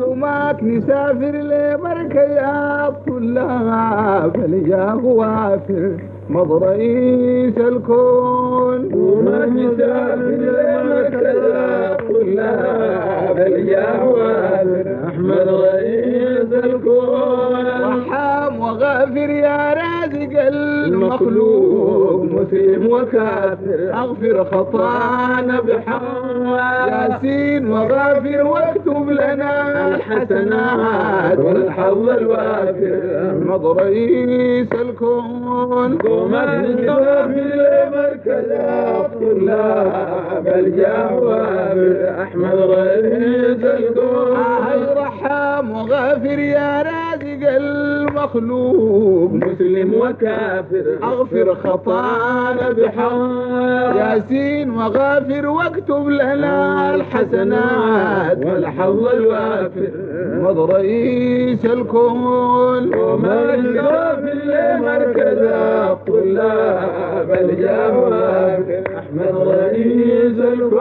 وماك نسافر لبركة يا الطلاب الجاه وافر مض رئيس الكون. وماك نسافر لبركة يا الطلاب الجاه وافر أحمد رئيس الكون. رحام وغافر يا رازق المخلوق مسلم وكافر اغفر خطانا بحق ياسين وغافر واكتب لنا الحسنات والحظ الوافر احمد رئيس الكون. وماك نسافر لمركز الطلاب الجاه وافر أحمد رئيس الكون. رحام وغافر يا رازق المخلوق مسلم وكافر اغفر خطانا بحق ياسين وغافر واكتب لنا الحسنات والحظ الوافر مض رئيس الكون. وماك نسافر لمركز الطلاب الجاه وافر أحمد رئيس الكون.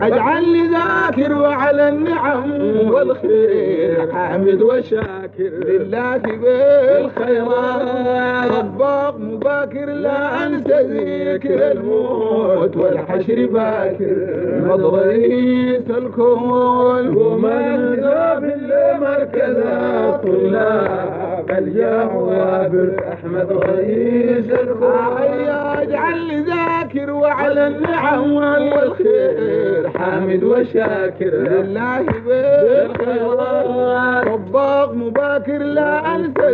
اجعلني ذاكر وعلى النعم والخير حامد وشاكر لله بالخيرات رباق مباكر لا انسى ذكر الموت والحشر باكر مض رئيس الكون. وماك نسافر لمركز الطلاب الجاه وافر أحمد رئيس الكون. اجعلني ذاكر وعلى النعم والخير حامد وشاكر لله بالخيرات رباق مباكر لا انسى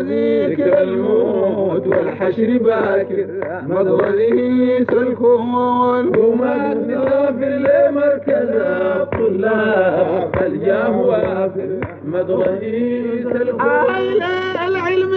ذكر الموت والحشر باكر مض رئيس الكون. وماك نسافر لمركز الطلاب الجاه وافر أحمد رئيس الكون. العلم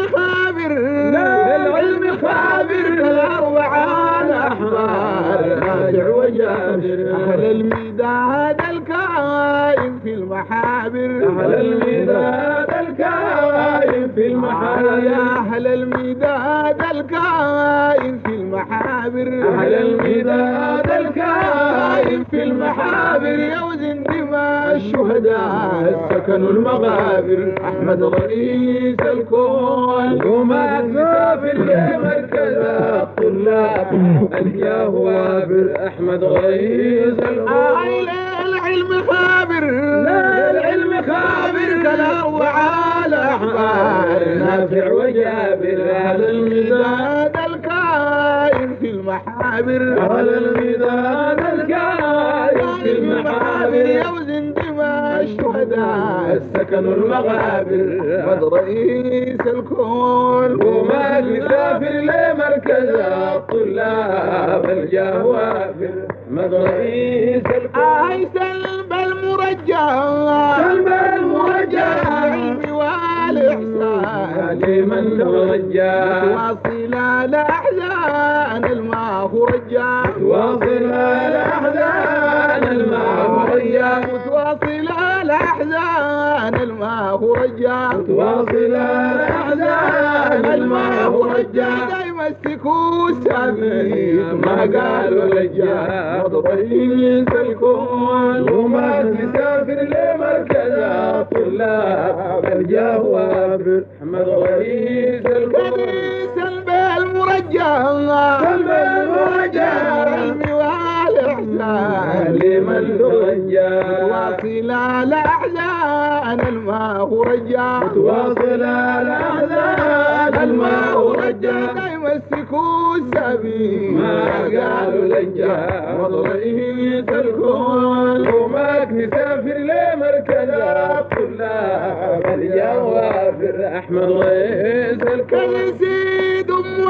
خابر الأربعة الأحبار نافع وجابر أهل الميداد الكائن في المحابر أهل الميداد الكائن في المحابر يا أهل الميداد الكائن في المحابر أهل الميداد الكائن في المحابر يوزن دماء الشهداء سكنوا المغابر أحمد رئيس الكون. وماك نسافر لمركز الطلاب الجاه وافر أحمد رئيس الكون. العلم خابر كالأربعة الأحبار نافع وجابر أهل الميداد الكائن في المحابر أهل الميداد الكائن في المحابر يوزن دماء الشهداء سكنوا المغابر مض رئيس الكون. وماك نسافر لمركز الطلاب الجاه وافر مض رئيس الكون. سلب المرجع العلم والإحسان لمن ترجى واصل الأحزان الماء رجع واصل الأحزان الماء رجع واصل الأحزان الماء رجع واصل الأحزان الماء رجع دايما السكوت ثابت ما قالوا لجا مض رئيس الكون. وماك نسافر لمركز الطلاب الجاه وافر أحمد رئيس الكون. سلب المرجع العلم والإحسان لمن ترجى واصل الأحزان الماء رجع واصل الأحزان الماء رجع دايما السكوت ثابت ما قالوا لجا مض رئيس الكون. وماك نسافر لمركز الطلاب الجاه وافر أحمد رئيس الكون. سيد أم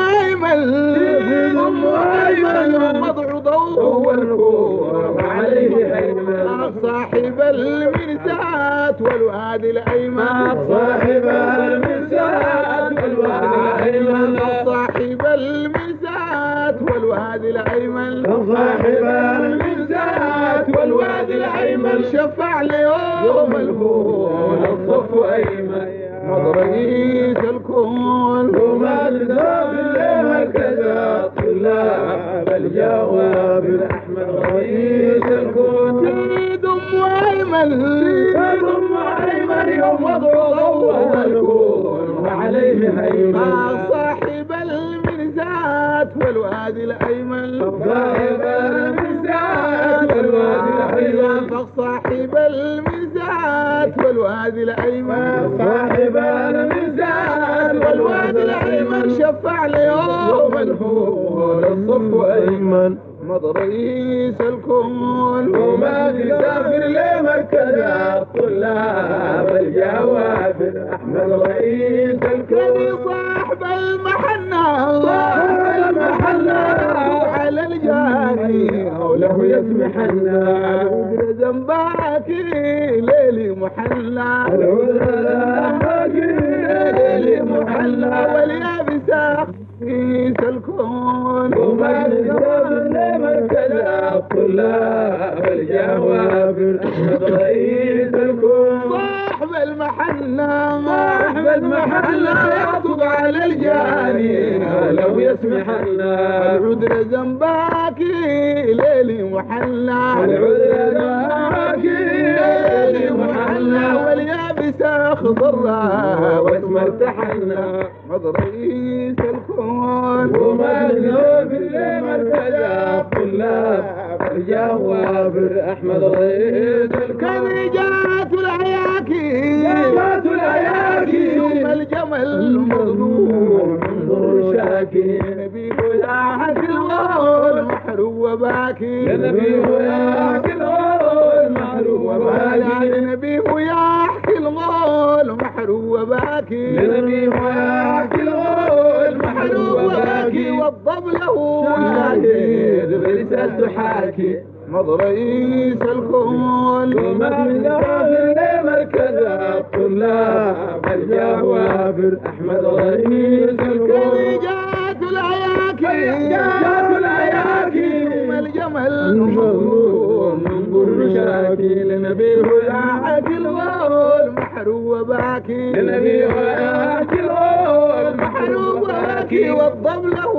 أيمن مضع ضوء والكون عليه أيمن صاحب المرسات والواد الأيمن صاحب المرسات والواد الأيمن صاحب المرسات والواد الأيمن صاحب المرسات والواد الأيمن شفع ليوم الكون الصف أيمن مض رئيس الكون. وماك نسافر لمركز الطلاب الجاه وافر أحمد رئيس الكون. ثم أيمن يوم وضع ضوء الكون وعليه هيمن صاحب المرزات والوادي الأيمن صاحب المرزات والوادي الأيمن فصاحب المرزات والوادي الأيمن صاحب المرزات والوادي الأيمن شفع اليوم الفول الصف أيمن مضى رئيس الكون وما تسافر لمركز الطلاب الجوافر أحمد رئيس الكون صاحب المحنة صاحب المحنة على الجاني له يسمحنا العذر ذنبك ليلي محلى ليلي محلى واليابسة رئيس الكون وما تسافر لمركز الطلاب الجوافر أحمد رئيس الكون صاحب المحنة صاحب المحلة يخطب على الجاني لو يسمحنا العذر ذنبك ليلي محلى العذر ذنبك ليلي محلى واليابسة خضرة واسم ارتحلنا مضى رئيس الكون وما تسافر لمركز الطلاب الجوافر أحمد رئيس كان الكون جات العياكي جات العياكي ثم الجمل مظلوم انظر شاكي نبي وياك الغول محروم وباكي يا نبي وياك الغول محروم وباكي يا نبي وياك الغول محروم وباكي يا نبي وياك الغول محروم وباكي والضب له شاهد برسالته حاكي مضى رئيس الكون وما تسافر لمركز الطلاب الجوافر أحمد رئيس الكون جات العياكي جات العياكي ثم الجمل مظلوم انظر شاكي لنبي وياك الغول محروم وباكي لنبي وياك الغول محروم وباكي والضب له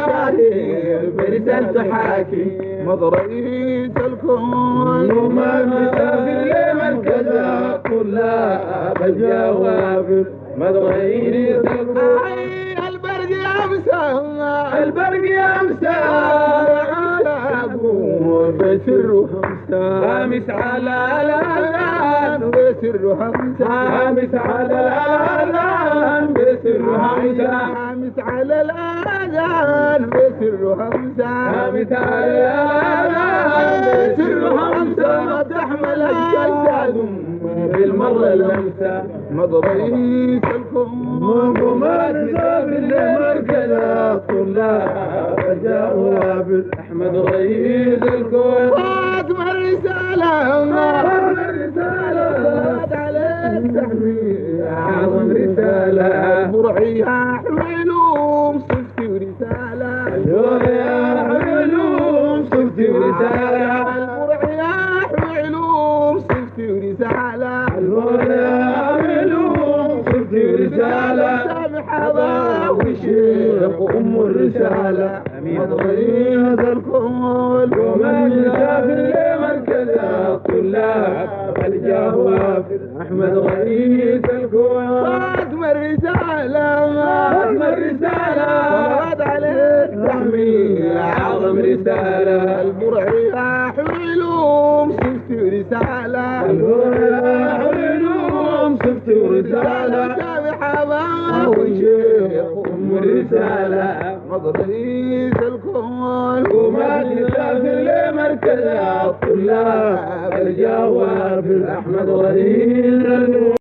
شاهد برسالته حاكي مضى رئيس الكون وما تسافر لمركز الطلاب الجوافر مضى رئيس الكون أي البرق يمسى البرق يمسى بسر خمسة خامس على الأذان بسر خمسة خامس على الأذان بسر خمسة خامس على الآذان بسر خمسة خامس على الأذان بسر خمسة تحمل الجسد بالمرة اللمسة مضى رئيس الكون وما تسافر لمركز الطلاب الجوافر أحمد رئيس الكون فاطمة الرسالة أعظم رسالة عليك تحميل أعظم رسالة برعيها علوم صفتي ورسالة يا علوم صفتي ورسالة برعيها علوم صفتي ورسالة يا علوم صفتي ورسالة سامح أباوي شيخ وأم الرسالة رئيس الكون وما تسافر لمركز الطلاب الجوافر أحمد رئيس الكون فاطمة الرسالة فاطمة الرسالة صلوات عليك تحميل أعظم رسالة البرعية علوم صفتي ورسالة علوم صفتي ورسالة سامح أباوي شيخ وأم الرسالة رئيس الكون وما تسافر لمركز الطلاب الجوافر أحمد رئيس الكون